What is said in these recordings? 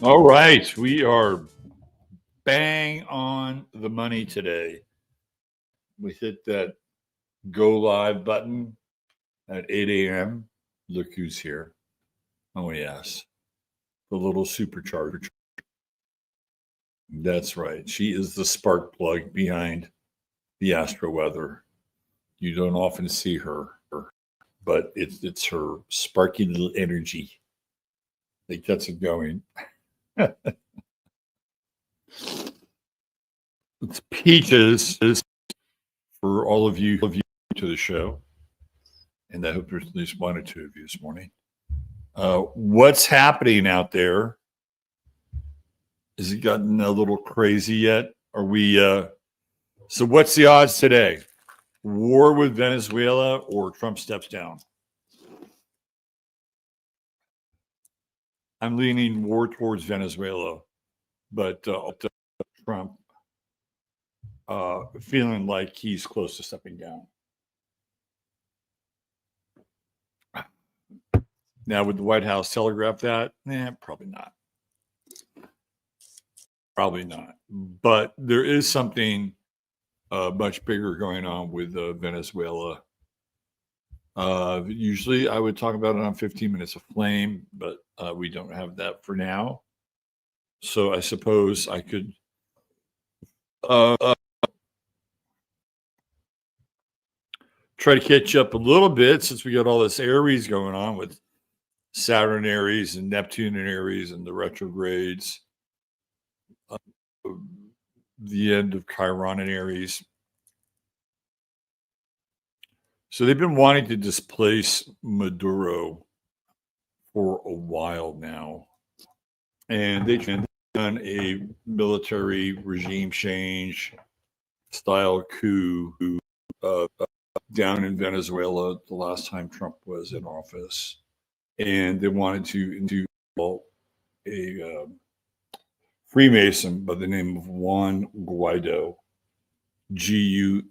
All right, we are bang on the money today. We hit that go live button at 8 a.m. Look who's here. Oh, yes, the little supercharger. That's right. She is the spark plug behind the Astro Weather. You don't often see her, but it's her sparky little energy that gets it going. It's Peaches for all of you to the show, and I hope there's at least one or two of you this morning. What's happening out there? Has it gotten a little crazy yet? Are we? So, what's the odds today? War with Venezuela or Trump steps down? I'm leaning war towards Venezuela, but Trump feeling like he's close to stepping down. Now, would the White House telegraph that? Probably not. Probably not. But there is something much bigger going on with Venezuela. Usually I would talk about it on 15 Minutes of Flame, but we don't have that for now. So I suppose I could try to catch up a little bit since we got all this Aries going on with Saturn Aries and Neptune and Aries and the retrogrades. The end of Chiron and Aries. So they've been wanting to displace Maduro for a while now. And they've done a military regime change style coup down in Venezuela the last time Trump was in office. And they wanted to do a Freemason by the name of Juan Guaido, Guaido.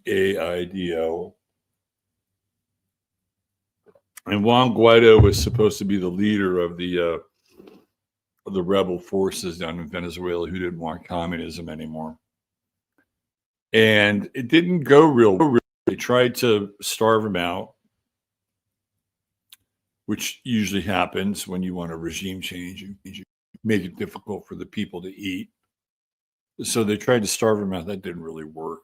And Juan Guaido was supposed to be the leader of the rebel forces down in Venezuela who didn't want communism anymore. And it didn't go real well. They tried to starve him out, which usually happens when you want a regime change. You make it difficult for the people to eat. So they tried to starve him out. That didn't really work.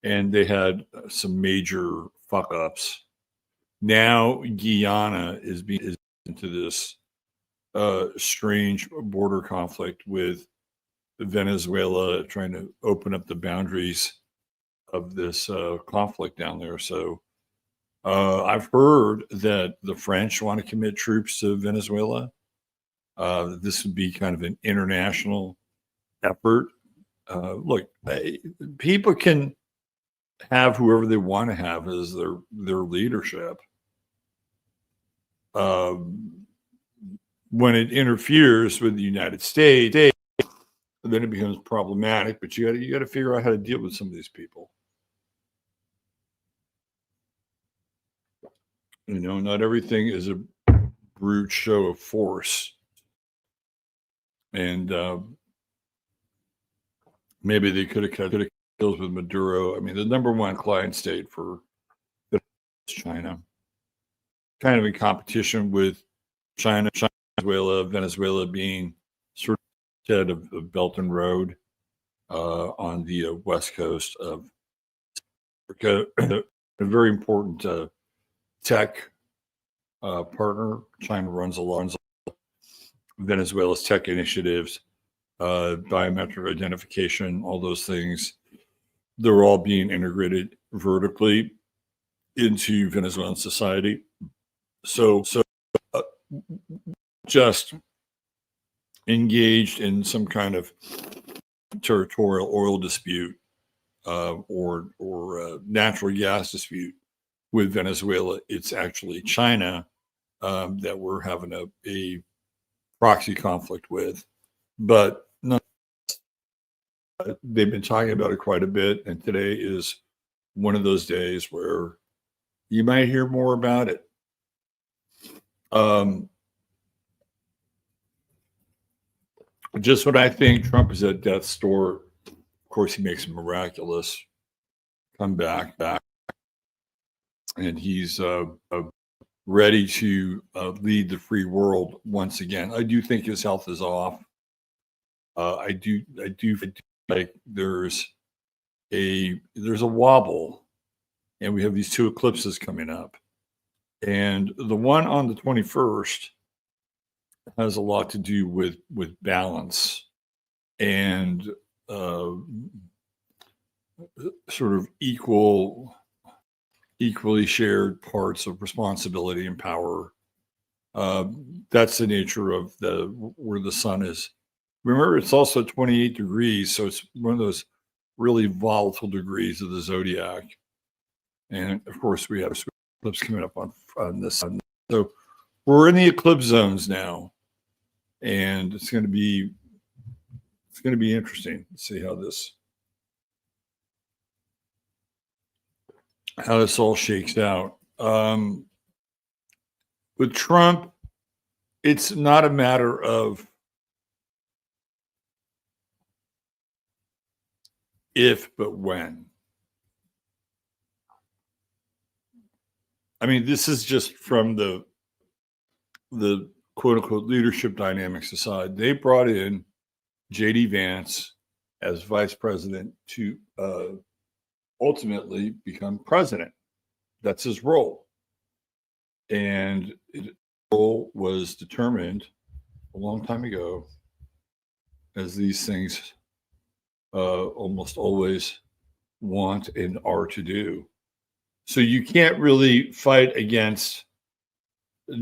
And they had some major fuck ups. Now Guyana is into this strange border conflict with Venezuela trying to open up the boundaries of this conflict down there. So I've heard that the French want to commit troops to Venezuela. This would be kind of an international effort. Look, people can have whoever they want to have as their leadership. When it interferes with the United States, then it becomes problematic. But you got to figure out how to deal with some of these people. You know, not everything is a brute show of force, and maybe they could have deals with Maduro. I mean, the number one client state for China, kind of in competition with China, Venezuela being sort of head of the Belt and Road on the west coast of Africa. A very important tech partner. China runs Venezuela's tech initiatives, biometric identification, all those things. They're all being integrated vertically into Venezuelan society. So just engaged in some kind of territorial oil dispute or natural gas dispute with Venezuela. It's actually China that we're having a proxy conflict with. But no, they've been talking about it quite a bit, and today is one of those days where you might hear more about it. Just when I think Trump is at death's door, of course, he makes a miraculous comeback, and he's ready to lead the free world once again. I do think his health is off. I do like there's a wobble, and we have these two eclipses coming up, and the one on the 21st has a lot to do with balance and sort of equally shared parts of responsibility and power. That's the nature of where the sun is. Remember, it's also 28 degrees, so it's one of those really volatile degrees of the zodiac. And of course, we have eclipse coming up on this sun. So we're in the eclipse zones now, and it's going to be interesting to see how this all shakes out. With Trump, it's not a matter of if, but when. I mean, this is just from the quote unquote leadership dynamics aside. They brought in JD Vance as vice president to ultimately become president. That's his role. And his role was determined a long time ago, as these things almost always want and are to do. So you can't really fight against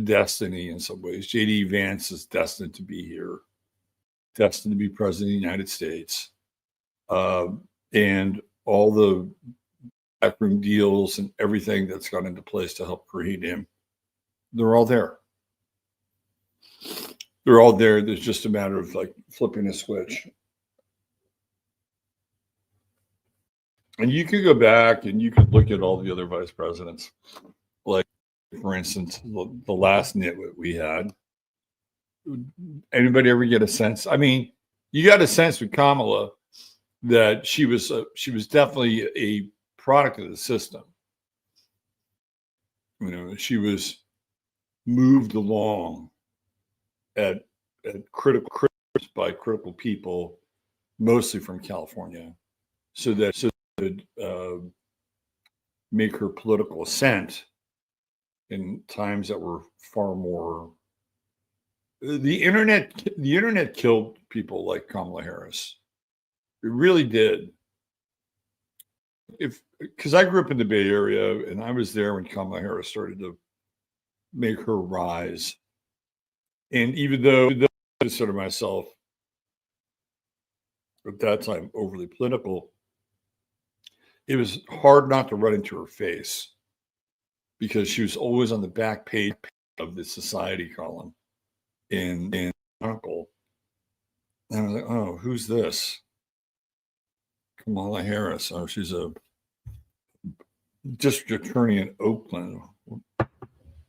destiny in some ways. JD Vance is destined to be here, destined to be president of the United States. And all the backroom deals and everything that's gone into place to help create him, they're all there. They're all there. There's just a matter of like flipping a switch. And you could go back and you could look at all the other vice presidents. Like, for instance, the last nitwit we had. Anybody ever get a sense? I mean, you got a sense with Kamala that she was definitely a product of the system. You know, she was moved along at critical by critical people, mostly from California, so that could make her political ascent in times that were far more. The internet killed people like Kamala Harris. It really did. Because I grew up in the Bay Area and I was there when Kamala Harris started to make her rise. And even though I consider myself at that time overly political, it was hard not to run into her face because she was always on the back page of the society column in Chronicle. And I was like, oh, who's this? Kamala Harris. Oh, she's a district attorney in Oakland.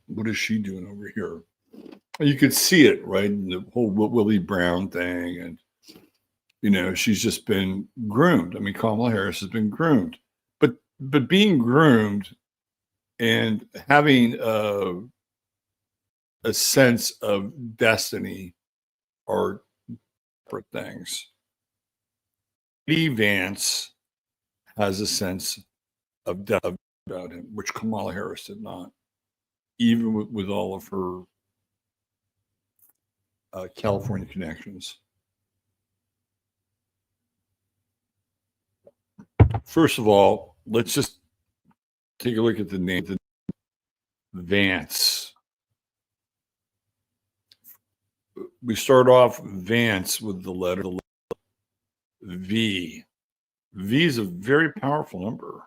What is she doing over here? You could see it, right? The whole Willie Brown thing. And, you know, she's just been groomed. I mean, Kamala Harris has been groomed. But being groomed and having a sense of destiny are separate things. JD Vance has a sense of destiny about him, which Kamala Harris did not, even with all of her California connections. First of all, let's just take a look at the name, Vance. We start off Vance with the letter V. V is a very powerful number,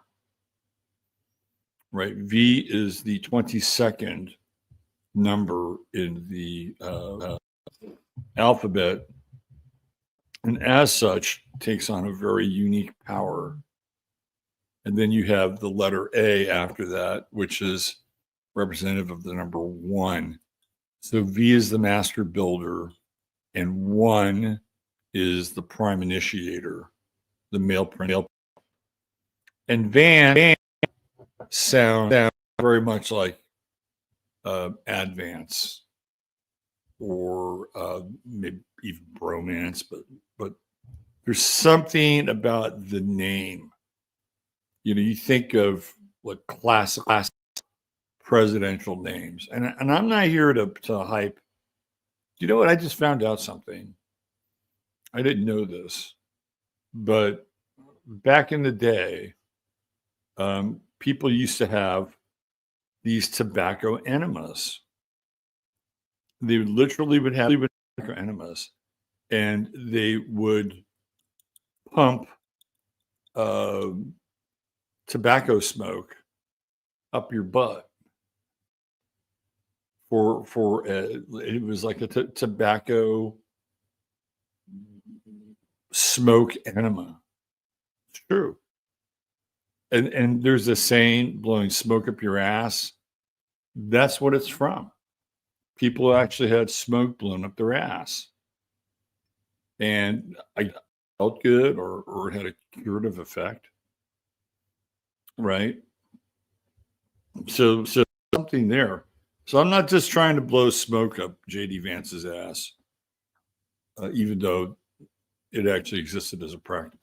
right? V is the 22nd number in the alphabet, and as such takes on a very unique power. And then you have the letter A after that, which is representative of the number 1. So V is the master builder, and 1 is the prime initiator, the male prince. And Van sounds very much like Advance or maybe even Bromance, but there's something about the name. You know, you think of like classic presidential names, and I'm not here to hype. You know what? I just found out something. I didn't know this, but back in the day, people used to have these tobacco enemas. They literally would have tobacco enemas, and they would pump tobacco smoke up your butt for it was like a tobacco smoke enema. It's true. And there's a saying, blowing smoke up your ass. That's what it's from. People actually had smoke blown up their ass. And I felt good or had a curative effect. Right. So something there. So I'm not just trying to blow smoke up JD Vance's ass, even though it actually existed as a practice.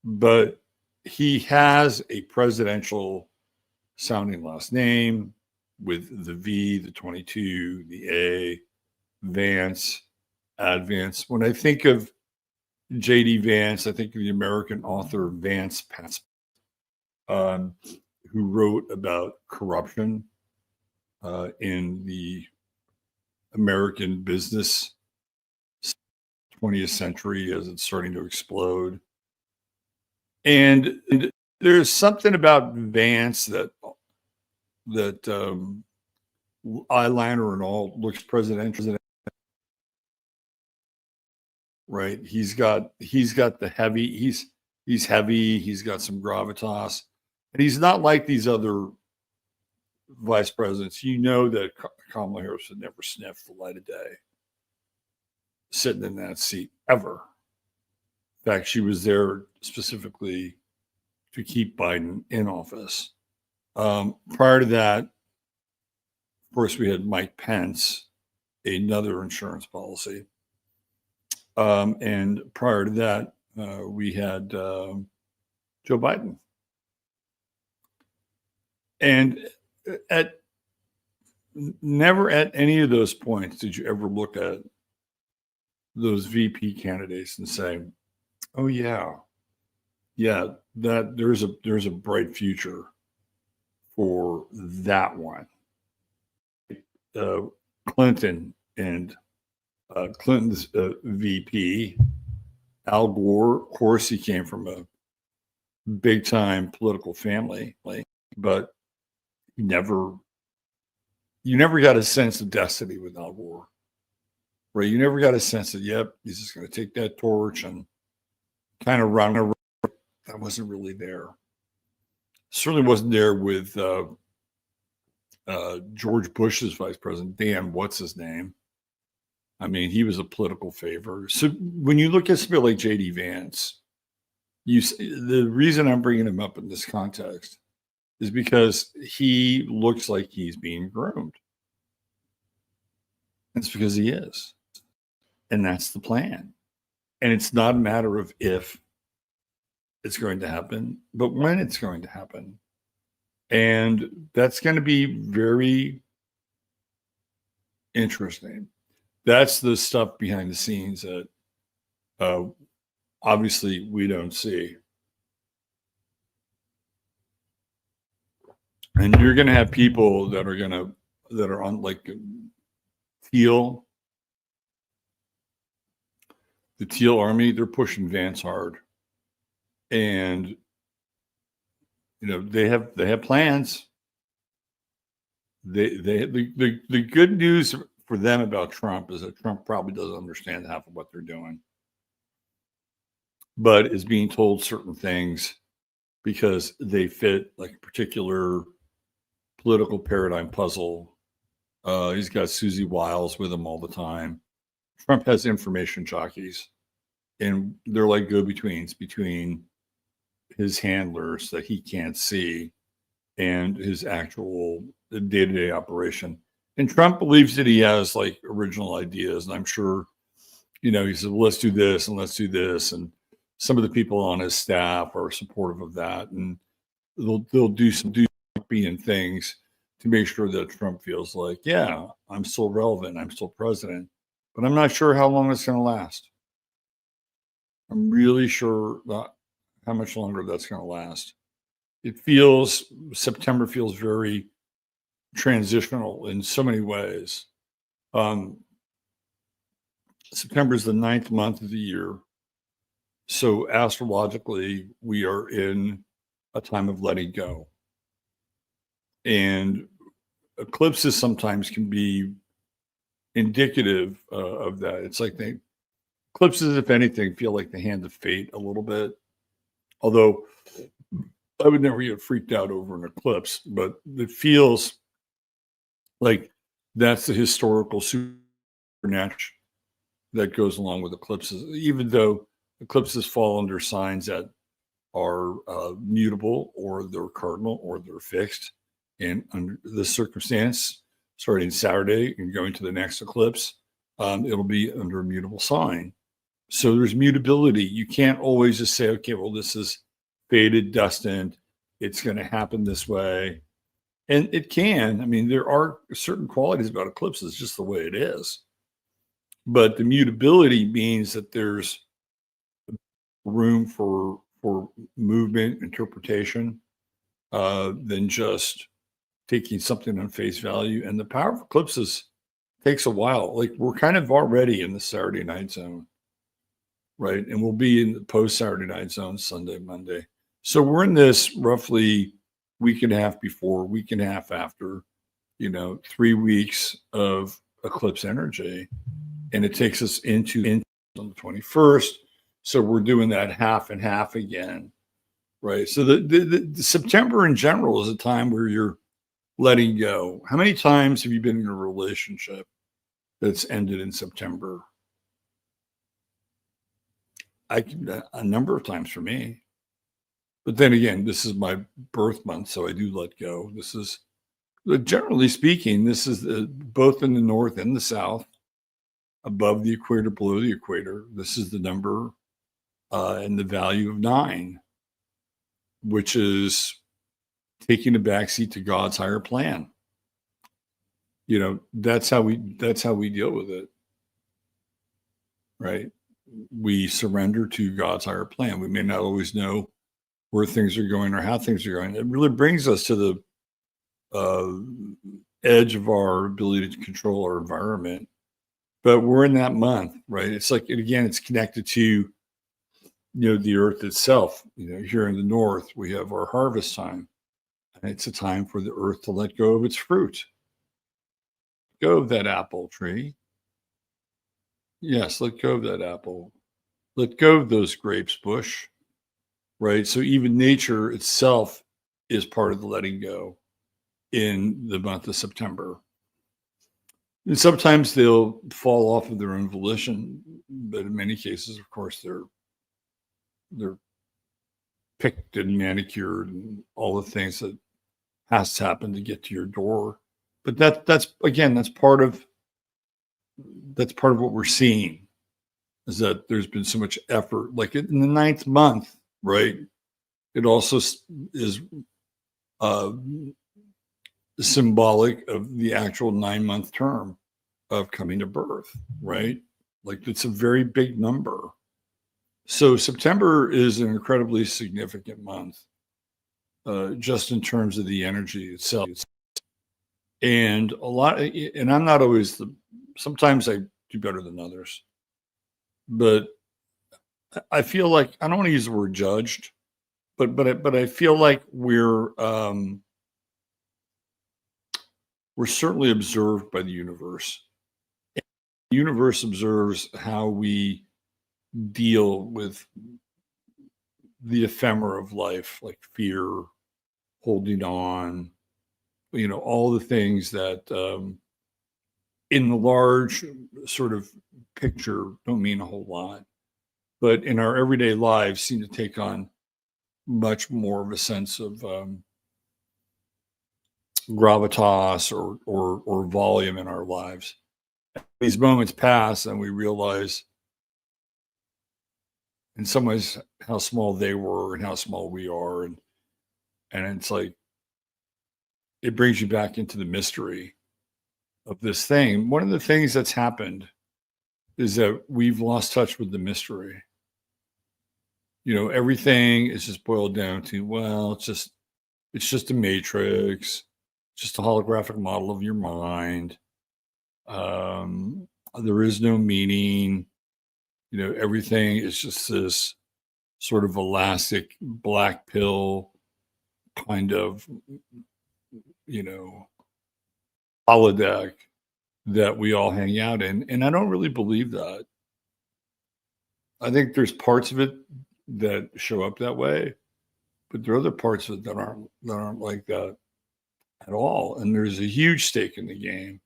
But he has a presidential sounding last name with the V, the 22, the A, Vance, Advance. When I think of JD Vance, I think of the American author Vance Patz, who wrote about corruption in the American business 20th century as it's starting to explode. And there's something about Vance that eyeliner and all looks presidential, right? He's got the heavy. He's heavy. He's got some gravitas, and he's not like these other vice presidents. You know that Kamala Harris would never sniff the light of day sitting in that seat ever. In fact, she was there specifically to keep Biden in office. Prior to that, of course, we had Mike Pence, another insurance policy. And prior to that, we had Joe Biden. And never at any of those points did you ever look at those VP candidates and say, "Oh yeah, that there's a bright future for that one." Clinton and Clinton's VP, Al Gore. Of course, he came from a big time political family, but you never got a sense of destiny with Al Gore, right? You never got a sense that, yep, he's just going to take that torch and kind of run around. That wasn't really there. Certainly wasn't there with George Bush's vice president, Dan, what's his name? I mean, he was a political favor. So when you look at somebody like JD Vance, the reason I'm bringing him up in this context is because he looks like he's being groomed. It's because he is. And that's the plan. And it's not a matter of if it's going to happen, but when it's going to happen. And that's going to be very interesting. That's the stuff behind the scenes that obviously we don't see. And you're going to have people that are on like Teal, the Teal Army. They're pushing Vance hard, and you know they have plans. The good news for them about Trump is that Trump probably doesn't understand half of what they're doing, but is being told certain things because they fit like a particular political paradigm puzzle. He's got Susie Wiles with him all the time, Trump has information jockeys, and they're like go-betweens between his handlers that he can't see and his actual day-to-day operation. And Trump believes that he has like original ideas, and I'm sure, he said, well, let's do this and let's do this, and some of the people on his staff are supportive of that, and they'll do some and things to make sure that Trump feels like, yeah, I'm still relevant, I'm still president, but I'm not sure how long it's going to last. I'm really sure about how much longer that's going to last. September feels very transitional in so many ways. September is the 9th month of the year. So astrologically, we are in a time of letting go. And eclipses sometimes can be indicative of that. It's like eclipses, if anything, feel like the hand of fate a little bit. Although I would never get freaked out over an eclipse, but it feels like that's the historical supernatural that goes along with eclipses, even though eclipses fall under signs that are mutable, or they're cardinal, or they're fixed. And under this circumstance, starting Saturday and going to the next eclipse, it'll be under a mutable sign. So there's mutability. You can't always just say, okay, well, this is fated, destined. It's going to happen this way. And it can. I mean, there are certain qualities about eclipses, just the way it is. But the mutability means that there's room for movement, interpretation, than just taking something on face value. And the power of eclipses takes a while. Like, we're kind of already in the Saturday night zone, right? And we'll be in the post Saturday night zone Sunday, Monday. So we're in this roughly week and a half before, week and a half after, 3 weeks of eclipse energy. And it takes us into on the 21st. So we're doing that half and half again, right? So the September in general is a time where you're letting go. How many times have you been in a relationship that's ended in September? A number of times for me. But then again, this is my birth month, so I do let go. This is, generally speaking, this is both in the north and the south, above the equator, below the equator. This is the number and the value of 9, which is taking a backseat to God's higher plan. That's how we deal with it, right? We surrender to God's higher plan. We may not always know where things are going or how things are going. It really brings us to the edge of our ability to control our environment. But we're in that month, right? It's like, again, it's connected to, the earth itself. Here in the north, we have our harvest time. And it's a time for the earth to let go of its fruit. Go of that apple tree. Yes, let go of that apple. Let go of those grapes bush, right? So even nature itself is part of the letting go in the month of September. And sometimes they'll fall off of their own volition, but in many cases, of course, they're picked and manicured and all the things that has to happen to get to your door. But that's part of what we're seeing, is that there's been so much effort. Like in the 9th month, right? It also is symbolic of the actual 9-month term of coming to birth, right? Like, it's a very big number. So September is an incredibly significant month, just in terms of the energy itself. And and I'm not always sometimes I do better than others, but I feel like, I don't want to use the word judged, but I feel like we're certainly observed by the universe. The universe observes how we deal with the ephemera of life, like fear, holding on, all the things that in the large sort of picture don't mean a whole lot, but in our everyday lives seem to take on much more of a sense of gravitas or volume in our lives. These moments pass and we realize in some ways how small they were and how small we are, and it's like it brings you back into the mystery of this thing. One of the things that's happened is that we've lost touch with the mystery. You know, everything is just boiled down to, well, it's just a matrix, just a holographic model of your mind. There is no meaning. You know, everything is just this sort of elastic black pill kind of, you know, holodeck that we all hang out in. And I don't really believe that. I think there's parts of it that show up that way, but there are other parts of it that aren't like that at all. And there's a huge stake in the game,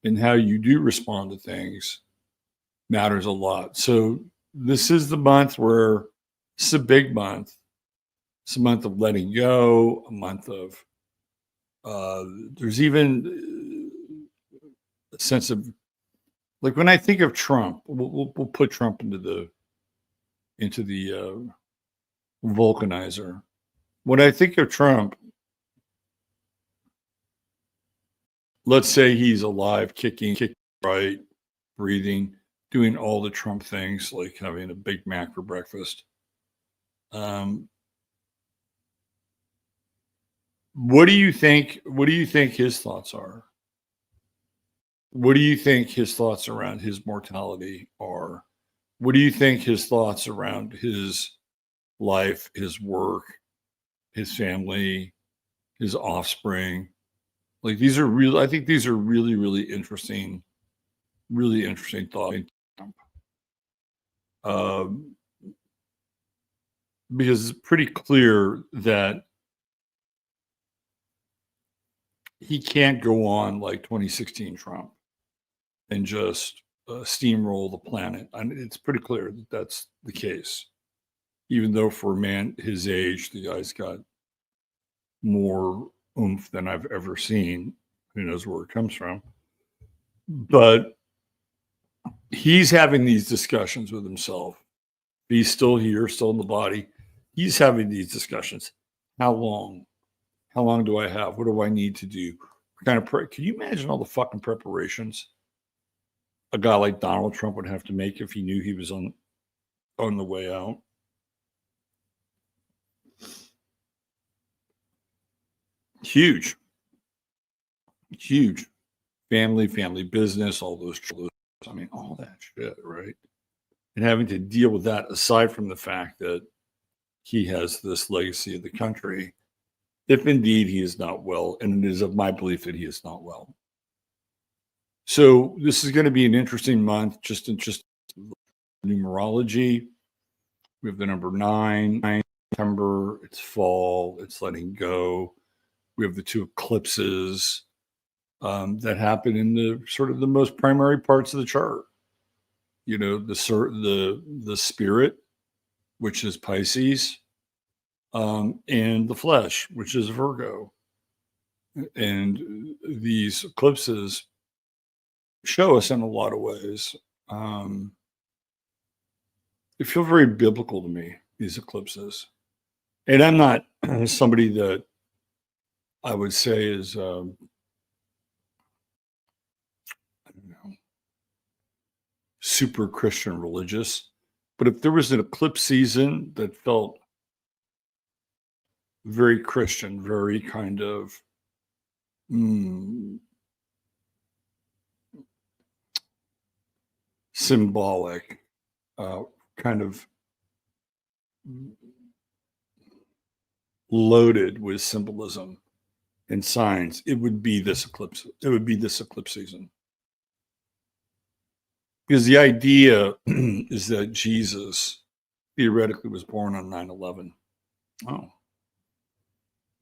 and how you do respond to things matters a lot. So this is the month where it's a big month. It's a month of letting go, a month of there's even a sense of, like, when I think of Trump, we'll put Trump into the vulcanizer. When I think of Trump, let's say he's alive, kicking right, breathing, doing all the Trump things, like having a Big Mac for breakfast. What do you think? What do you think his thoughts are? What do you think his thoughts around his mortality are? What do you think his thoughts around his life, his work, his family, his offspring? Like, these are real. I think these are really, really interesting thoughts. Um, because it's pretty clear that he can't go on like 2016 Trump and just steamroll the planet. And it's pretty clear that that's the case. Even though for a man his age, the guy's got more oomph than I've ever seen. Who knows where it comes from? But he's having these discussions with himself. He's still here, still in the body. He's having these discussions. How long? How long do I have? What do I need to do? Can you imagine all the fucking preparations a guy like Donald Trump would have to make if he knew he was on the way out? Huge. Family business, all those, I mean, all that shit, right? And having to deal with that, aside from the fact that he has this legacy of the country, if indeed he is not well, and it is of my belief that he is not well. So this is going to be an interesting month, just numerology. We have the number 9, September, it's fall, it's letting go. We have the 2 eclipses that happen in the sort of the most primary parts of the chart. You know, the spirit, which is Pisces, and the flesh, which is Virgo. And these eclipses show us in a lot of ways. They feel very biblical to me, these eclipses. And I'm not somebody that I would say is, I don't know, super Christian religious. But if there was an eclipse season that felt very Christian, very kind of symbolic, kind of loaded with symbolism and signs, it would be this eclipse. It would be this eclipse season. Because the idea is that Jesus theoretically was born on 9/11. Oh.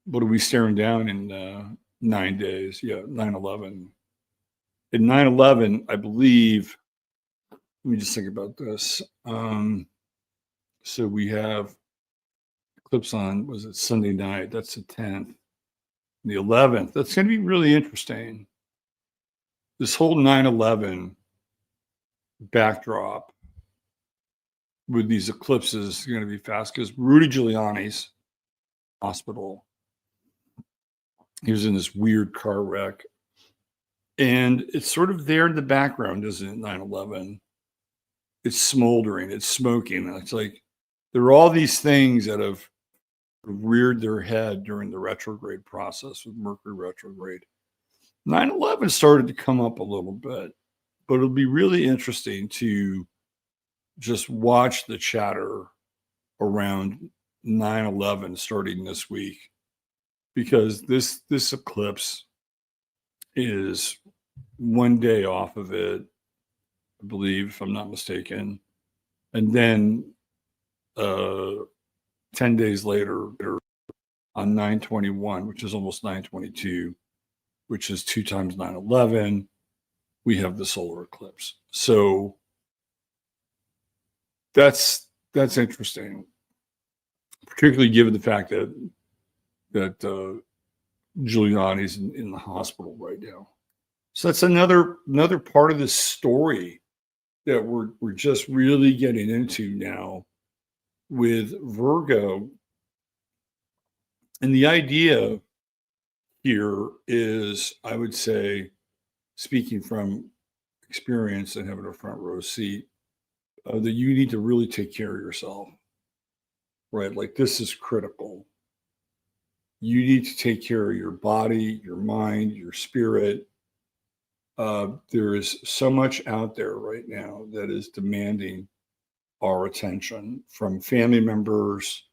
What are we staring down in 9 days? Yeah, 9/11. In 9/11, I believe, let me just think about this. So we have eclipse on, was it Sunday night? That's the 10th. The 11th, that's going to be really interesting. This whole 9/11 backdrop with these eclipses is going to be fast because Rudy Giuliani's hospital. He was in this weird car wreck. And it's sort of there in the background, isn't it? 9/11. It's smoldering, it's smoking. It's like there are all these things that have reared their head during the retrograde process with Mercury retrograde. 9/11 started to come up a little bit, but it'll be really interesting to just watch the chatter around 9/11 starting this week, because this eclipse is one day off of it, I believe, if I'm not mistaken. And then 10 days later, on 9/21, which is almost 9/22, which is 2 times 9/11, we have the solar eclipse. So that's interesting, particularly given the fact that Giuliani's in the hospital right now. So that's another part of this story that we're just really getting into now with Virgo. And the idea here is, I would say, speaking from experience and having a front row seat, that you need to really take care of yourself, right? Like, this is critical. You need to take care of your body, your mind, your spirit. There is so much out there right now that is demanding our attention, from family members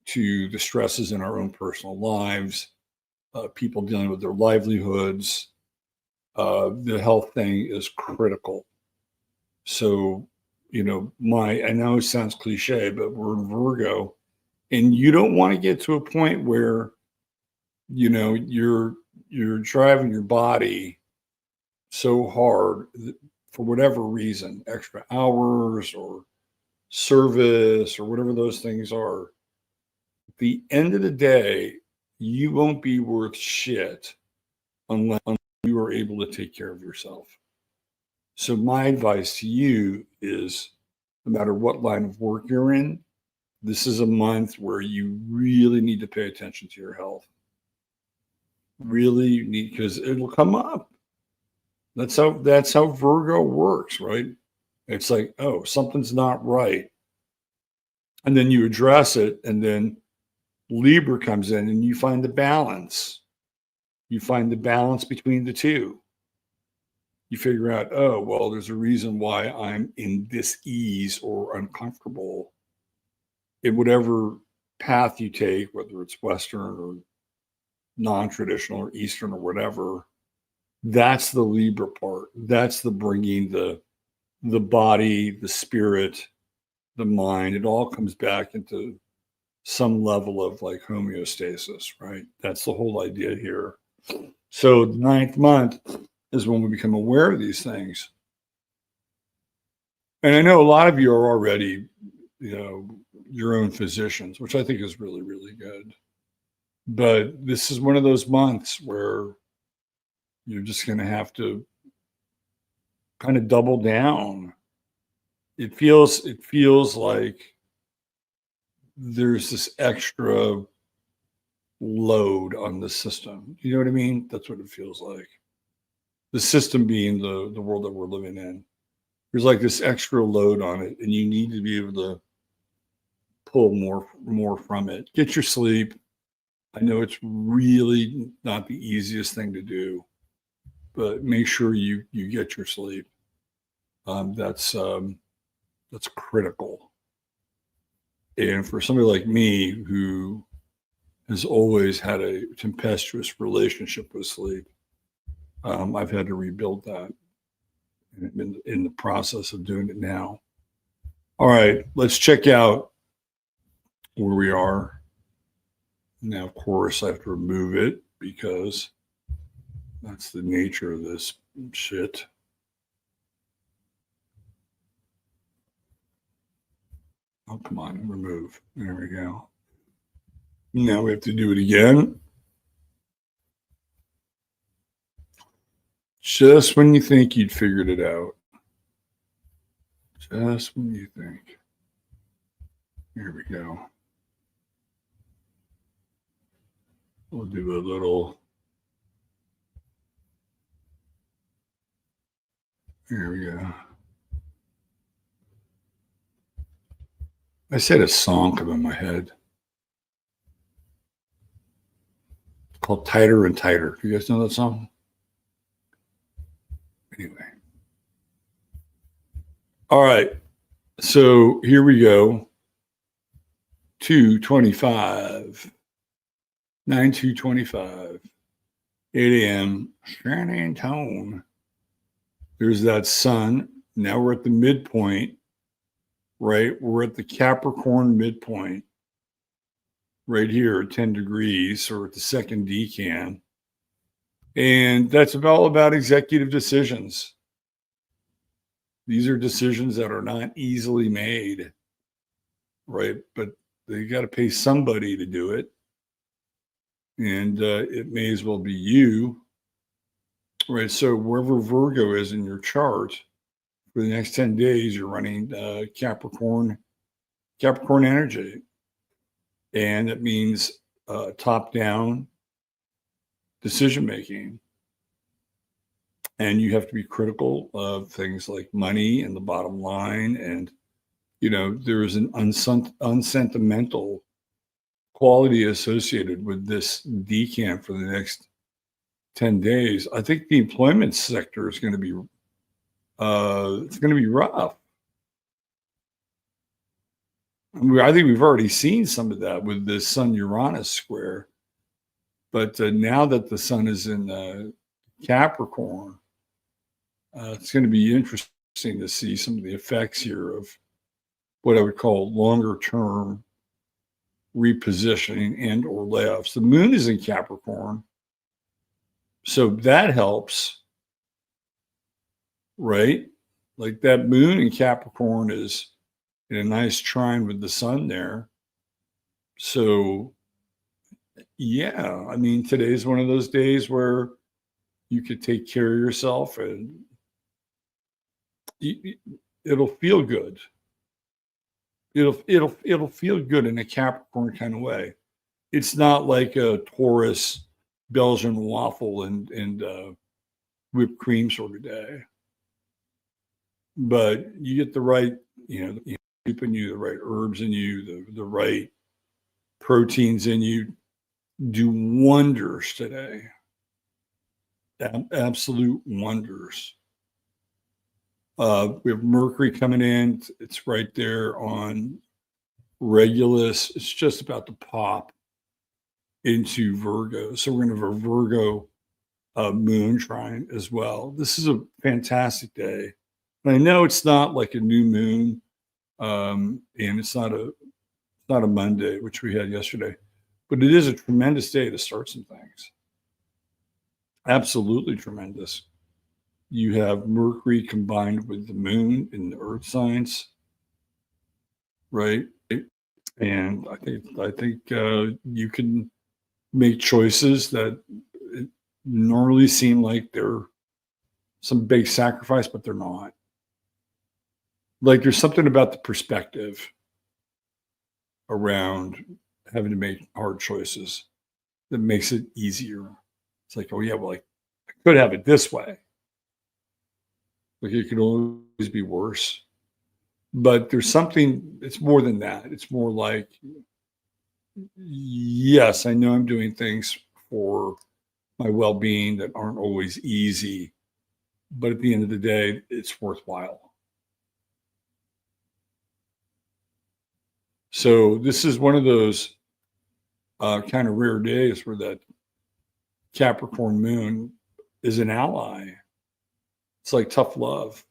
to the stresses in our own personal lives, people dealing with their livelihoods. The health thing is critical. So, I know it sounds cliche, but we're in Virgo, and you don't want to get to a point where, you're driving your body so hard for whatever reason, extra hours or service or whatever those things are. At the end of the day, you won't be worth shit unless you are able to take care of yourself. So my advice to you is, no matter what line of work you're in, this is a month where you really need to pay attention to your health. Really need, because it'll come up. That's how Virgo works, right? It's like, oh, something's not right. And then you address it, and then Libra comes in and you find the balance. You find the balance between the two. You figure out, oh, well, there's a reason why I'm in dis-ease or uncomfortable in whatever path you take, whether it's Western or non-traditional or Eastern or whatever. That's the Libra part. That's the bringing the body, the spirit, the mind. It all comes back into some level of like homeostasis, right? That's the whole idea here. So the 9th month is when we become aware of these things. And I know a lot of you are already, your own physicians, which I think is really, really good. But this is one of those months where you're just going to have to kind of double down. It feels like there's this extra load on the system. You know what I mean? That's what it feels like. The system being the world that we're living in. There's like this extra load on it, and you need to be able to pull more from it. Get your sleep. I know it's really not the easiest thing to do, but make sure you get your sleep. That's critical. And for somebody like me, who has always had a tempestuous relationship with sleep, I've had to rebuild that, and in the process of doing it now. All right, let's check out where we are. Now, of course, I have to remove it because that's the nature of this Shit. Oh, come on, remove. There we go. Now we have to do it again. Just when you think you'd figured it out. Just when you think. Here we go. We'll do a little. Here we go. I said a song come in my head. It's called Tighter and Tighter. You guys know that song? Anyway. All right. So here we go. 2:25. 9/2/25. 8 a.m. San Antone. There's that sun. Now we're at the midpoint, right? We're at the Capricorn midpoint right here at 10 degrees or at the second decan. And that's all about executive decisions. These are decisions that are not easily made, right? But they got to pay somebody to do it. And it may as well be you, right? So wherever Virgo is in your chart, for the next 10 days, you're running Capricorn energy. And it means top-down decision-making. And you have to be critical of things like money and the bottom line. And, there is an unsentimental quality associated with this decant for the next 10 days. I think the employment sector is going to be it's going to be rough. I think we've already seen some of that with the Sun-Uranus square. But now that the sun is in Capricorn, it's going to be interesting to see some of the effects here of what I would call longer-term repositioning and or layoffs. The moon is in Capricorn, so that helps, right? Like that moon in Capricorn is in a nice trine with the sun there. So yeah, I mean, today's one of those days where you could take care of yourself and it'll feel good. It'll feel good in a Capricorn kind of way. It's not like a Taurus Belgian waffle and whipped cream sort of day. But you get the right, keeping you the right herbs in you, the right proteins in you, do wonders today. Absolute wonders. We have Mercury coming in. It's right there on Regulus. It's just about to pop into Virgo. So we're going to have a Virgo moon trine as well. This is a fantastic day. And I know it's not like a new moon, and it's not a Monday, which we had yesterday, but it is a tremendous day to start some things. Absolutely tremendous. You have Mercury combined with the moon in the earth signs, right? And I think you can make choices that normally seem like they're some big sacrifice, but they're not. Like there's something about the perspective around having to make hard choices that makes it easier. It's like, oh yeah, well, I could have it this way. Like it could always be worse. But there's something, it's more than that. It's more like, yes, I know I'm doing things for my well-being that aren't always easy, but at the end of the day, it's worthwhile. So this is one of those kind of rare days where that Capricorn moon is an ally. It's like tough love.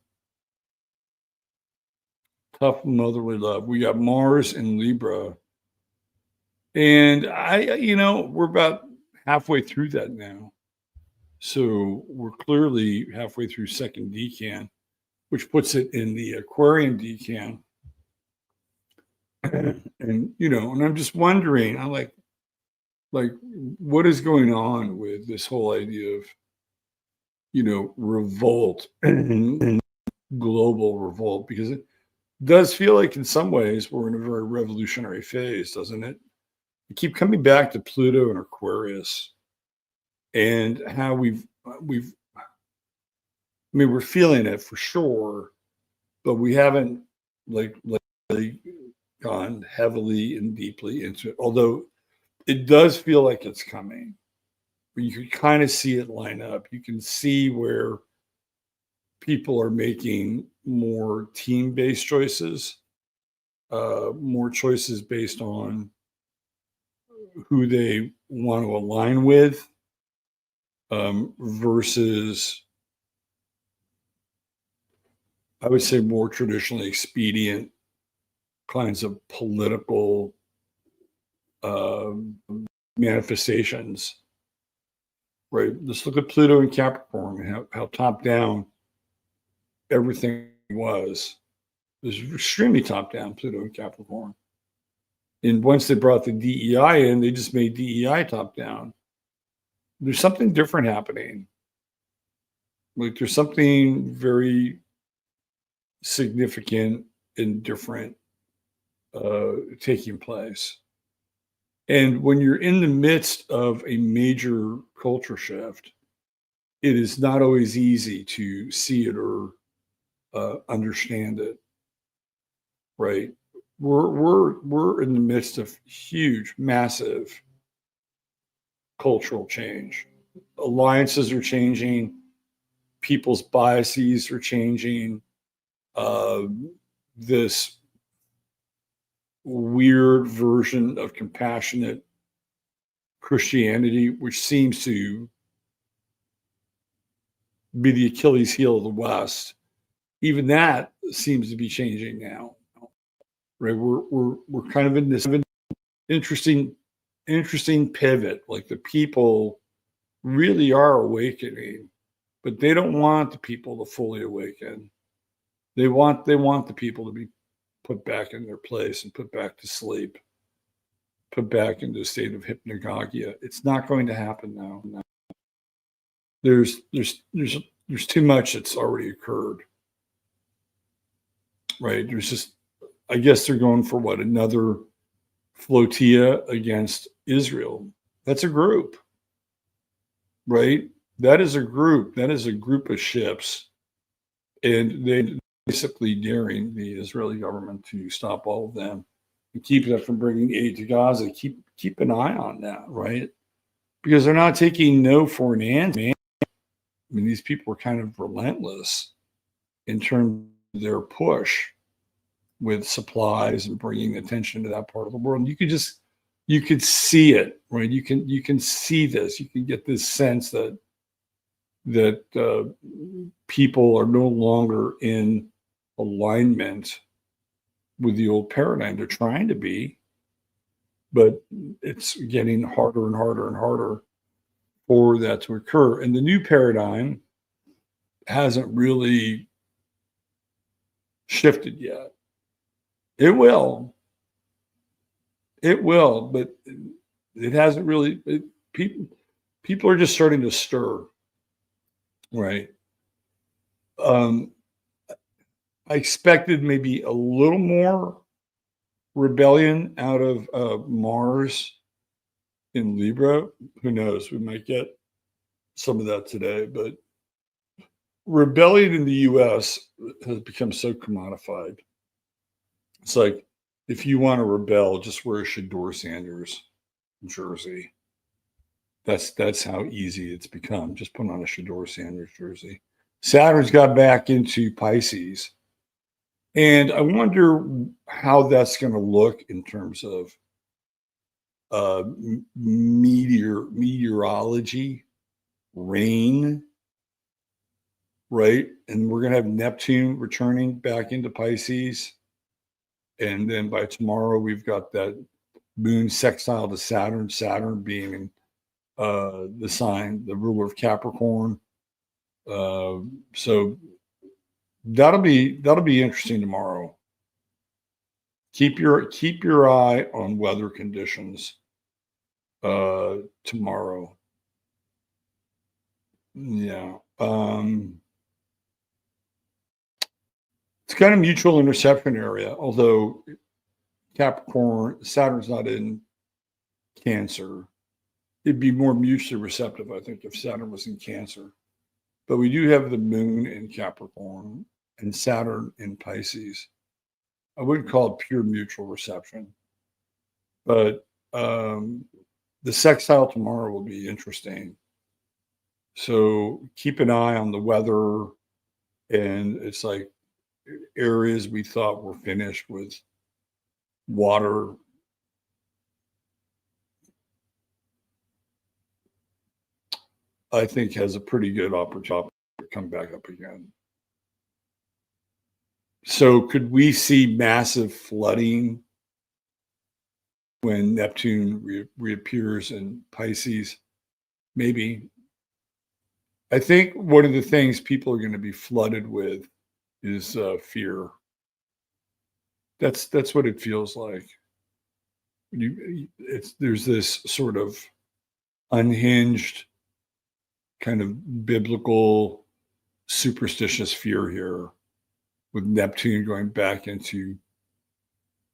Tough motherly love. We got Mars in Libra. And we're about halfway through that now. So we're clearly halfway through second decan, which puts it in the Aquarian decan. And and I'm just wondering, I'm like what is going on with this whole idea of revolt and global revolt, because it does feel like in some ways we're in a very revolutionary phase, doesn't it? We keep coming back to Pluto and Aquarius and how we've I mean, we're feeling it for sure, but we haven't like gone heavily and deeply into it. Although it does feel like it's coming. But you can kind of see it line up. You can see where people are making more team-based choices, more choices based on who they want to align with, versus, I would say, more traditionally expedient kinds of political manifestations. Right. Let's look at Pluto and Capricorn and how top down everything was. It was extremely top down, Pluto and Capricorn. And once they brought the DEI in, they just made DEI top down. There's something different happening. Like there's something very significant and different taking place. And when you're in the midst of a major culture shift, it is not always easy to see it or understand it. Right? We're in the midst of huge, massive cultural change. Alliances are changing. People's biases are changing. This weird version of compassionate Christianity, which seems to be the Achilles heel of the West, even that seems to be changing now. Right? We're kind of in this interesting pivot. Like the people really are awakening, but they don't want the people to fully awaken. They want the people to be put back in their place and put back to sleep, put back into a state of hypnagogia. It's not going to happen now. There's too much that's already occurred. Right? There's just, I guess they're going for what, another flotilla against Israel. That's a group, right? That is a group. That is a group of ships, and they basically daring the Israeli government to stop all of them and keep them from bringing aid to Gaza. Keep an eye on that, right? Because they're not taking no for an answer. I mean, these people are kind of relentless in terms of their push with supplies and bringing attention to that part of the world. And you could see it, right? You can see this. You can get this sense that people are no longer in alignment with the old paradigm. They're trying to be, but it's getting harder and harder and harder for that to occur. And the new paradigm hasn't really shifted yet. It will, but it hasn't really. People are just starting to stir, right? I expected maybe a little more rebellion out of Mars in Libra. Who knows? We might get some of that today, but rebellion in the U.S. has become so commodified. It's like, if you want to rebel, just wear a Shador Sanders jersey. That's how easy it's become. Just put on a Shador Sanders jersey. Saturn's got back into Pisces. And I wonder how that's going to look in terms of meteorology, rain, right? And we're going to have Neptune returning back into Pisces. And then by tomorrow, we've got that moon sextile to Saturn being in the sign, the ruler of Capricorn. So that'll be interesting tomorrow. Keep your eye on weather conditions tomorrow. Yeah. It's kind of mutual interception area, although Capricorn, Saturn's not in Cancer. It'd be more mutually receptive, I think, if Saturn was in Cancer. But we do have the moon in Capricorn and Saturn in Pisces. I wouldn't call it pure mutual reception, but the sextile tomorrow will be interesting. So keep an eye on the weather, and it's like areas we thought were finished with water. I think has a pretty good opportunity to come back up again. So could we see massive flooding when Neptune reappears in Pisces? Maybe. I think one of the things people are going to be flooded with is fear. That's what it feels like. There's this sort of unhinged kind of biblical superstitious fear here with Neptune going back into,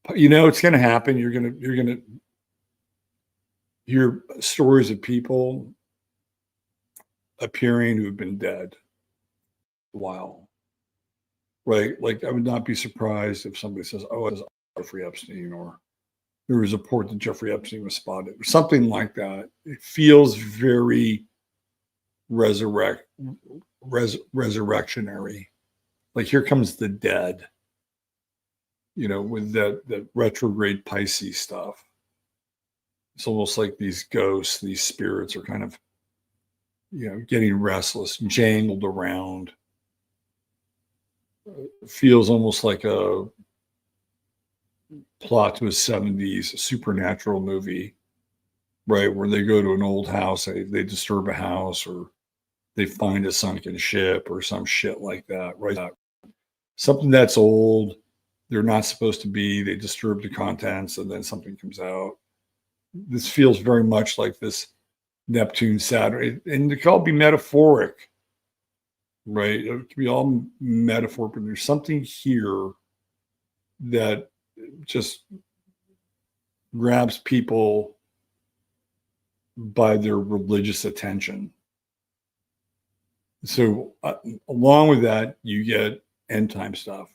it's going to happen. You're going to hear stories of people appearing who have been dead a while, right? Like I would not be surprised if somebody says, "Oh, it was Jeffrey Epstein," or there was a report that Jeffrey Epstein was spotted, or something like that. It feels very resurrectionary. Like here comes the dead, with that retrograde Pisces stuff. It's almost like these ghosts, these spirits are kind of, getting restless, jangled around. It feels almost like a plot to a 70s supernatural movie, right? Where they go to an old house, they disturb a house, or they find a sunken ship or some shit like that, right? Something that's old, they're not supposed to be, they disturb the contents, and then something comes out. This feels very much like this Neptune, Saturn, and it could all be metaphoric, right? It could be all metaphoric, but there's something here that just grabs people by their religious attention. So along with that, you get end time stuff.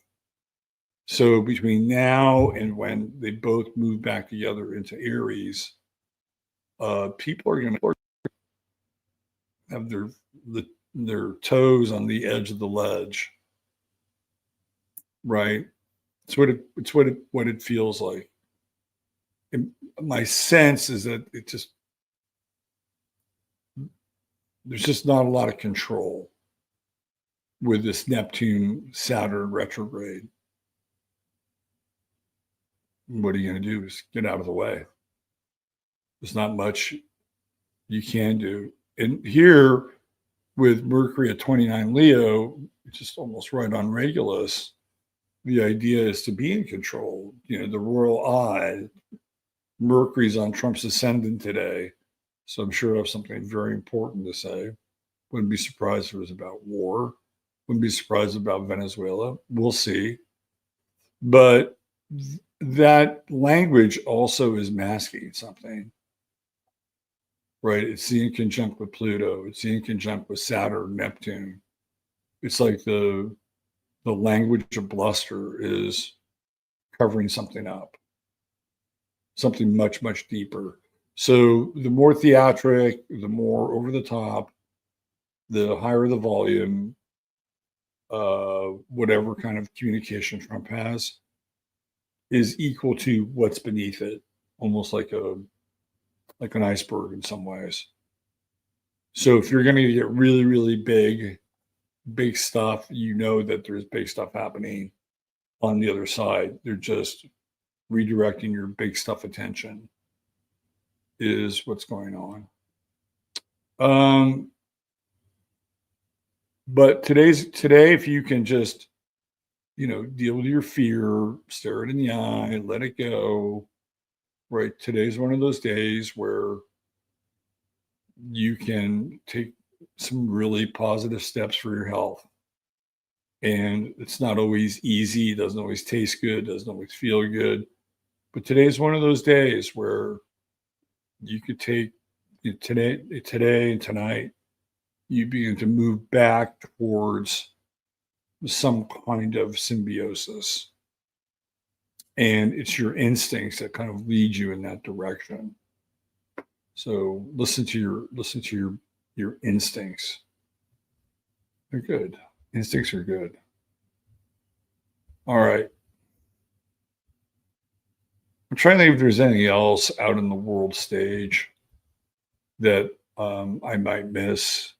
So between now and when they both move back together into Aries, people are going to have their toes on the edge of the ledge, right? It's what it feels like. And my sense is that there's just not a lot of control with this Neptune Saturn retrograde. What are you going to do? Is get out of the way. There's not much you can do. And here with Mercury at 29 Leo, just almost right on Regulus, the idea is to be in control. The royal eye. Mercury's on Trump's ascendant today. So I'm sure I have something very important to say. Wouldn't be surprised if it was about war. Wouldn't be surprised about Venezuela. We'll see. But that language also is masking something, right? It's the inconjunct with Pluto. It's the inconjunct with Saturn, Neptune. It's like the language of bluster is covering something up, something much, much deeper. So the more theatric, the more over the top, the higher the volume, whatever kind of communication Trump has is equal to what's beneath it, almost like an iceberg in some ways. So if you're going to get really, really big stuff, that there's big stuff happening on the other side. They're just redirecting your big stuff attention is what's going on. But today, if you can just, deal with your fear, stare it in the eye, let it go. Right. Today's one of those days where you can take some really positive steps for your health. And it's not always easy, doesn't always taste good, doesn't always feel good. But today's one of those days where you could take today and tonight, you begin to move back towards some kind of symbiosis. And it's your instincts that kind of lead you in that direction. So listen to your instincts. They're good. Instincts are good. All right. I'm trying to think if there's anything else out in the world stage that I might miss.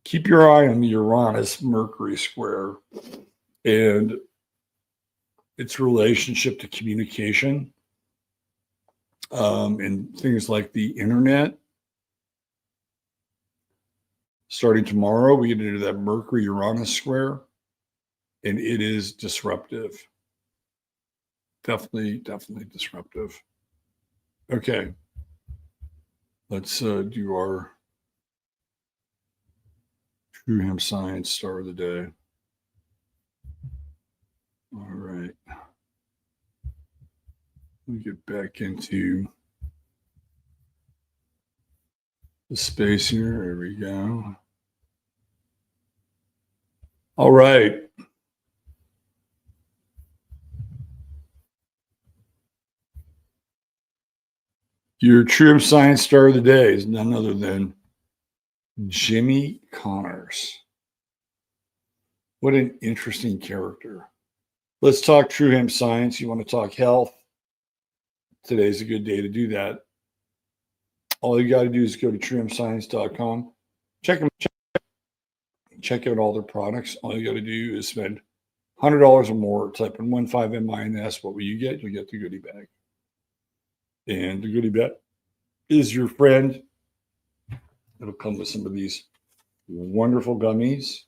Keep your eye on the Uranus Mercury square and its relationship to communication and things like the internet. Starting tomorrow, we get into that Mercury Uranus square, and it is disruptive. Definitely disruptive. Okay. Let's do our True Hemp Science star of the day. All right. Let me get back into the space here. There we go. All right. Your True Hemp Science star of the day is none other than Jimmy Connors. What an interesting character. Let's talk True Hemp Science. You want to talk health? Today's a good day to do that. All you got to do is go to truehempscience.com. Check out all their products. All you got to do is spend $100 or more. Type in 15MINS. What will you get? You'll get the goodie bag. And the goodie bag is your friend. It'll come with some of these wonderful gummies.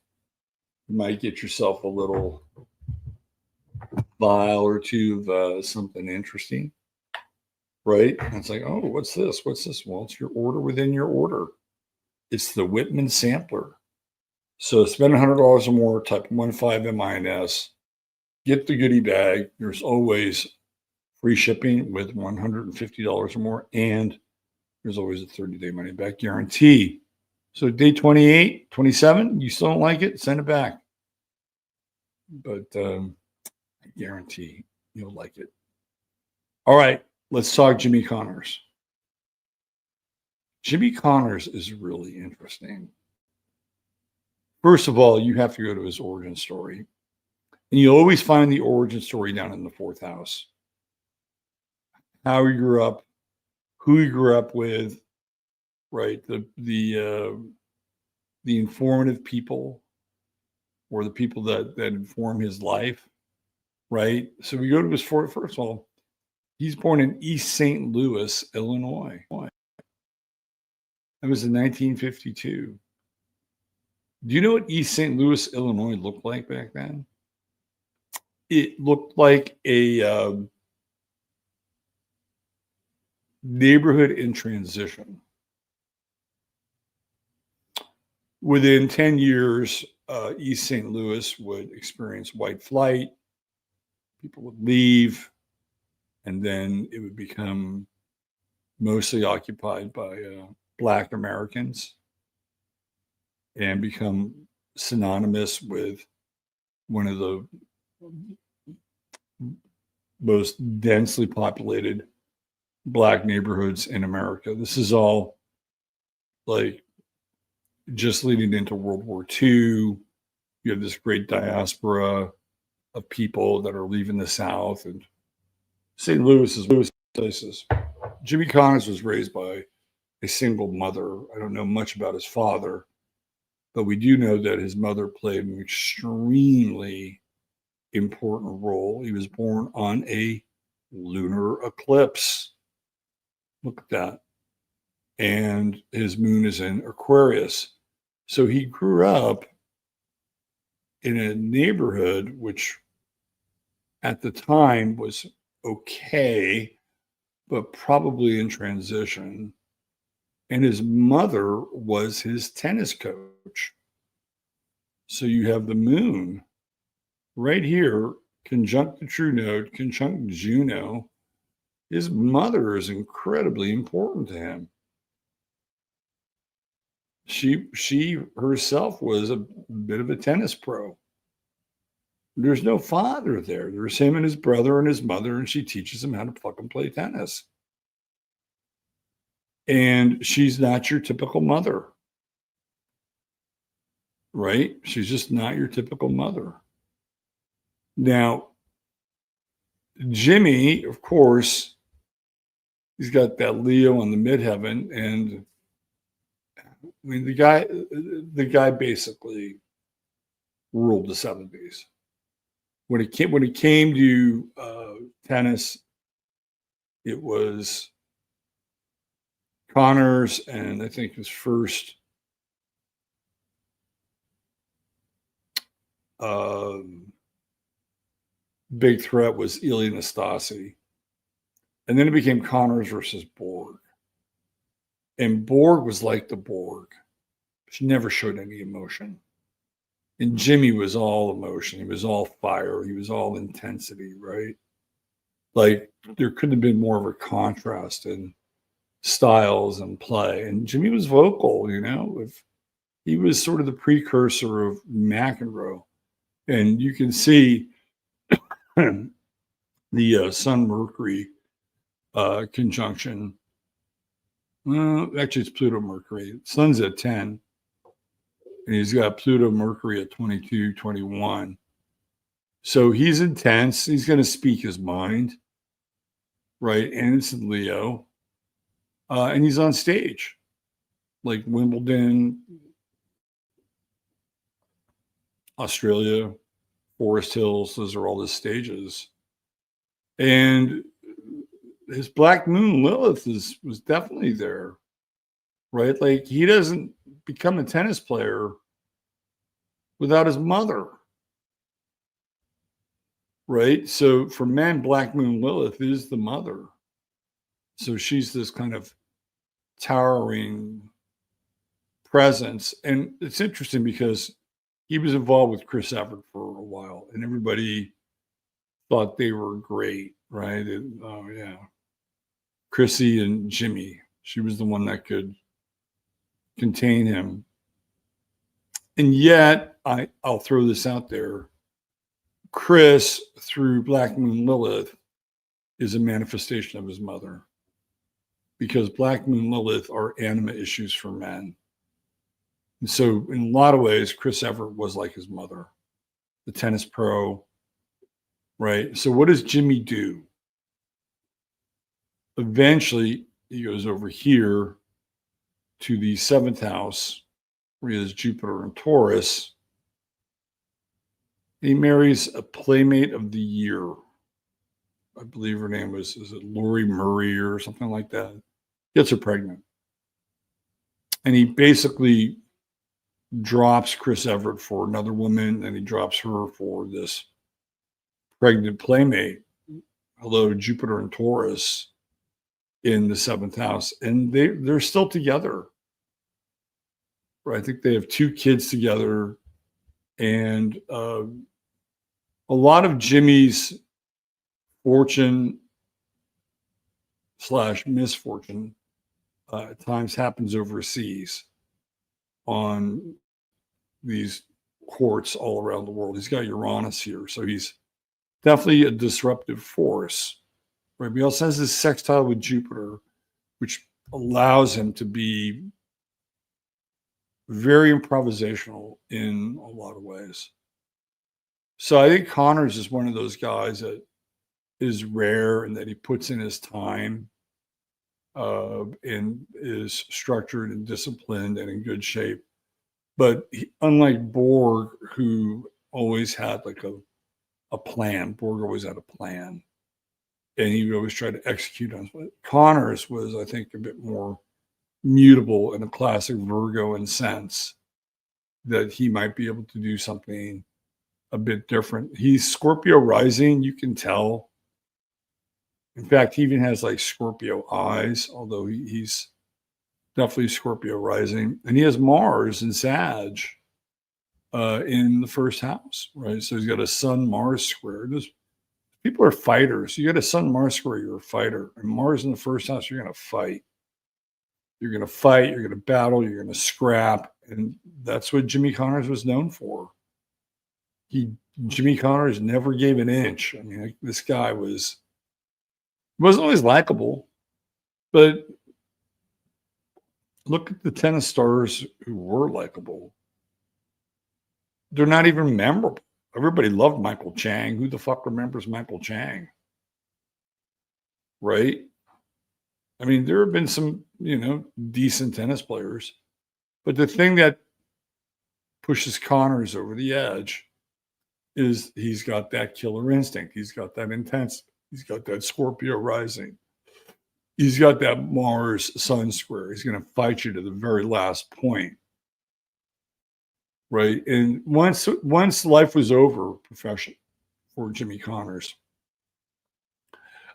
You might get yourself a little vial or two of something interesting, right? And it's like, oh, what's this? What's this? Well, it's your order within your order. It's the Whitman sampler. So spend $100 or more, type 15MINS, get the goodie bag. There's always free shipping with $150 or more, and there's always a 30-day money-back guarantee. So day 28, 27, you still don't like it, send it back. But I guarantee you'll like it. All right, let's talk Jimmy Connors. Jimmy Connors is really interesting. First of all, you have to go to his origin story. And you always find the origin story down in the fourth house. How he grew up, who he grew up with, right? The informative people or the people that inform his life, right? So we go to his first of all, he's born in East St. Louis, Illinois. That was in 1952. Do you know what East St. Louis, Illinois looked like back then? It looked like a neighborhood in transition. Within 10 years, East St. Louis would experience white flight. People would leave, and then it would become mostly occupied by Black Americans and become synonymous with one of the most densely populated Black neighborhoods in America. This is all like just leading into World War II. You have this great diaspora of people that are leaving the South, and St. Louis is places. Jimmy Connors was raised by a single mother. I don't know much about his father, but we do know that his mother played an extremely important role. He was born on a lunar eclipse. Look at that. And his moon is in Aquarius. So he grew up in a neighborhood which at the time was okay, but probably in transition. And his mother was his tennis coach. So you have the moon right here, conjunct the true node, conjunct Juno. His mother is incredibly important to him. She herself was a bit of a tennis pro. There's no father there. There's him and his brother and his mother, and she teaches him how to fucking play tennis. And she's not your typical mother, right? She's just not your typical mother. Now, Jimmy, of course, he's got that Leo on the midheaven, and I mean the guy basically ruled the 70s. When it came to tennis, it was Connors, and I think his first big threat was Ilie Nastase. And then it became Connors versus Borg. And Borg was like the Borg. She never showed any emotion. And Jimmy was all emotion. He was all fire. He was all intensity, right? Like there couldn't have been more of a contrast in styles and play. And Jimmy was vocal, you know. He was sort of the precursor of McEnroe. And you can see the Sun-Mercury conjunction. Actually, it's Pluto-Mercury. Sun's at 10. And he's got Pluto-Mercury at 22, 21. So he's intense. He's going to speak his mind, right? And it's in Leo. And he's on stage, like Wimbledon, Australia, Forest Hills. Those are all the stages. And his Black Moon Lilith was definitely there, right? Like he doesn't become a tennis player without his mother, right? So for men, Black Moon Lilith is the mother. So she's this kind of towering presence. And it's interesting because he was involved with Chris Evert for a while, and everybody thought they were great, right? Oh, yeah. Chrissy and Jimmy. She was the one that could contain him. And yet, I'll throw this out there. Chris, through Black Moon Lilith, is a manifestation of his mother. Because Black Moon Lilith are anima issues for men. And so, in a lot of ways, Chris Evert was like his mother, the tennis pro, right? So, what does Jimmy do? Eventually, he goes over here to the 7th house, where he has Jupiter and Taurus. He marries a playmate of the year. I believe her name is it Lori Murray or something like that? Gets her pregnant. And he basically drops Chris Evert for another woman, and he drops her for this pregnant playmate. Hello, Jupiter and Taurus in the 7th house. And they're still together. Right? I think they have 2 kids together. And a lot of Jimmy's fortune / misfortune at times happens overseas on these courts all around the world. He's got Uranus here, so he's definitely a disruptive force. Right? He also has this sextile with Jupiter, which allows him to be very improvisational in a lot of ways. So I think Connors is one of those guys that is rare and that he puts in his time and is structured and disciplined and in good shape. But unlike Borg, who always had like a plan, Borg always had a plan. and he would always try to execute on it. Connors was, I think, a bit more mutable in a classic Virgoan sense, that he might be able to do something a bit different. He's Scorpio rising, you can tell. In fact, he even has like Scorpio eyes, although he's definitely Scorpio rising. And he has Mars and Sag in the first house, right? So he's got a Sun Mars square. People are fighters. You got a Sun Mars square, you're a fighter. And Mars in the first house, you're going to fight. You're going to fight, you're going to battle, you're going to scrap. And that's what Jimmy Connors was known for. Jimmy Connors never gave an inch. I mean, like, this guy wasn't always likable, but look at the tennis stars who were likable. They're not even memorable. Everybody loved Michael Chang. Who the fuck remembers Michael Chang? Right? I mean, there have been some, decent tennis players, but the thing that pushes Connors over the edge is he's got that killer instinct. He's got that intensity. He's got that Scorpio rising. He's got that Mars Sun square. He's going to fight you to the very last point. Right. And once life was over, profession for Jimmy Connors,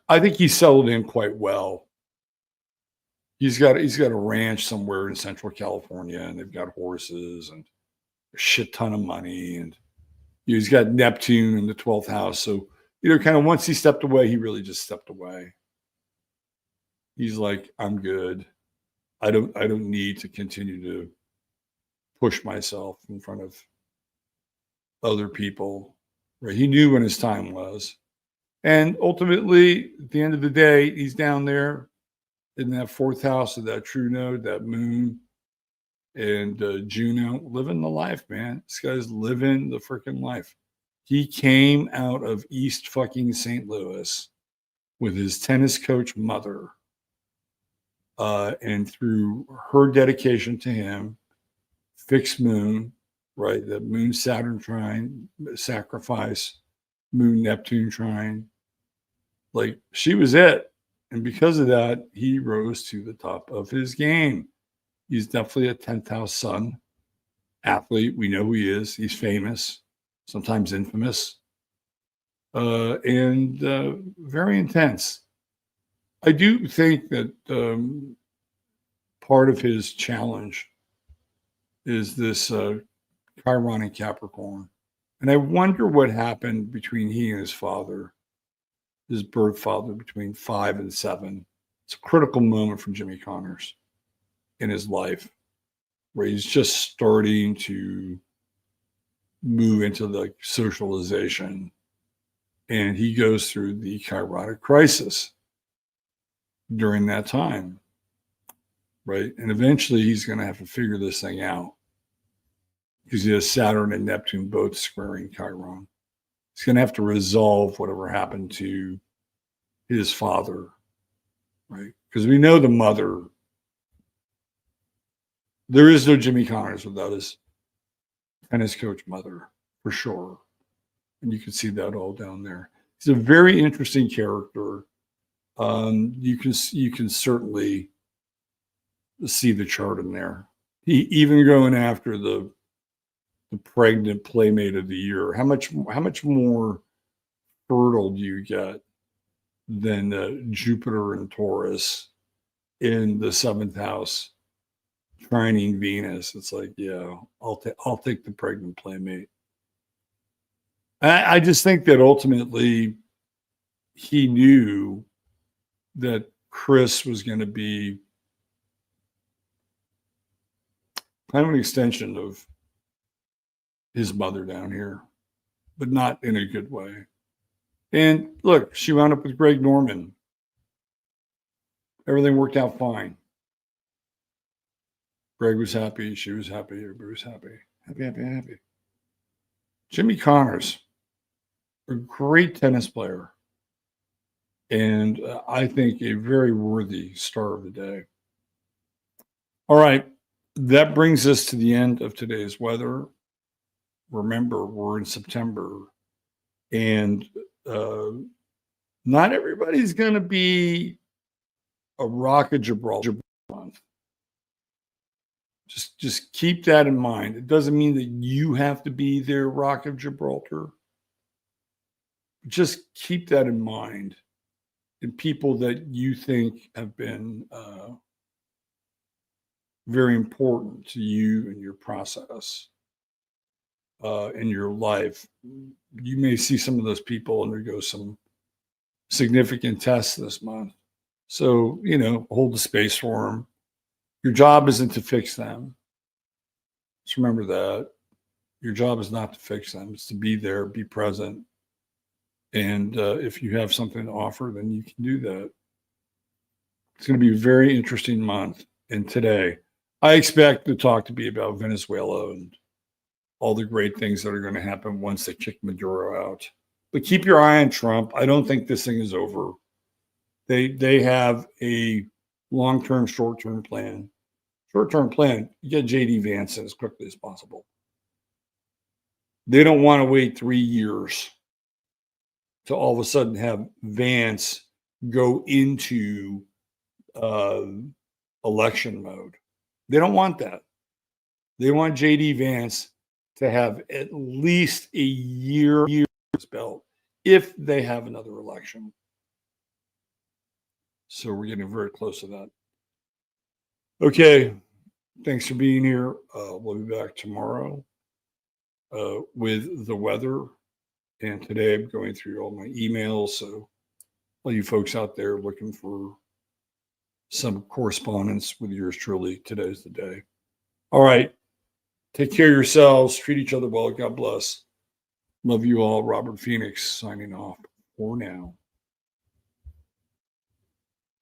I think he settled in quite well. He's got a ranch somewhere in Central California, and they've got horses and a shit ton of money, and he's got Neptune in the 12th house. So, kind of once he stepped away, he really just stepped away. He's like, I'm good. I don't need to continue to push myself in front of other people. Right? He knew when his time was. And ultimately, at the end of the day, he's down there in that 4th house of that true node, that moon, and Juno, living the life, man. This guy's living the freaking life. He came out of East fucking St. Louis with his tennis coach mother. And through her dedication to him, fixed moon, right? The moon Saturn trine, sacrifice, moon Neptune trine. Like, she was it. And because of that, he rose to the top of his game. He's definitely a 10th house sun athlete. We know who he is. He's famous, sometimes infamous, and very intense. I do think that part of his challenge is this Chiron in Capricorn. And I wonder what happened between he and his father, his birth father, between 5 and 7. It's a critical moment for Jimmy Connors in his life, where he's just starting to move into the socialization. And he goes through the Chironic crisis during that time, right? And eventually he's going to have to figure this thing out, because he has Saturn and Neptune both squaring Chiron. He's going to have to resolve whatever happened to his father, right? Because we know the mother. There is no Jimmy Connors without his tennis coach mother, for sure. And you can see that all down there. He's a very interesting character. You can certainly see the chart in there. He even going after the pregnant playmate of the year. How much more fertile do you get than Jupiter and Taurus in the 7th house, trining Venus? It's like, yeah, I'll take the pregnant playmate. I just think that ultimately he knew that Chris was going to be kind of an extension of his mother down here, but not in a good way. And look, she wound up with Greg Norman. Everything worked out fine. Greg was happy. She was happy. Everybody was happy. Happy. Jimmy Connors, a great tennis player, and I think a very worthy star of the day. All right. That brings us to the end of today's weather. Remember, we're in September, and Not everybody's going to be a Rock of Gibraltar month. Just keep that in mind. It doesn't mean that you have to be their Rock of Gibraltar. Just keep that in mind. And people that you think have been very important to you and your process in your life. You may see some of those people undergo some significant tests this month. So, hold the space for them. Your job isn't to fix them. Just remember that. Your job is not to fix them. It's to be there, be present. And if you have something to offer, then you can do that. It's going to be a very interesting month. And today, I expect the talk to be about Venezuela and all the great things that are going to happen once they kick Maduro out. But keep your eye on Trump. I don't think this thing is over. They have a long-term, short-term plan. Short-term plan, you get JD Vance in as quickly as possible. They don't want to wait 3 years to all of a sudden have Vance go into election mode. They don't want that. They want JD Vance to have at least a year belt if they have another election. So we're getting very close to that. Okay. Thanks for being here. We'll be back tomorrow with the weather. And today I'm going through all my emails. So all you folks out there looking for some correspondence with yours truly, today's the day. All right. Take care of yourselves. Treat each other well. God bless. Love you all. Robert Phoenix signing off for now.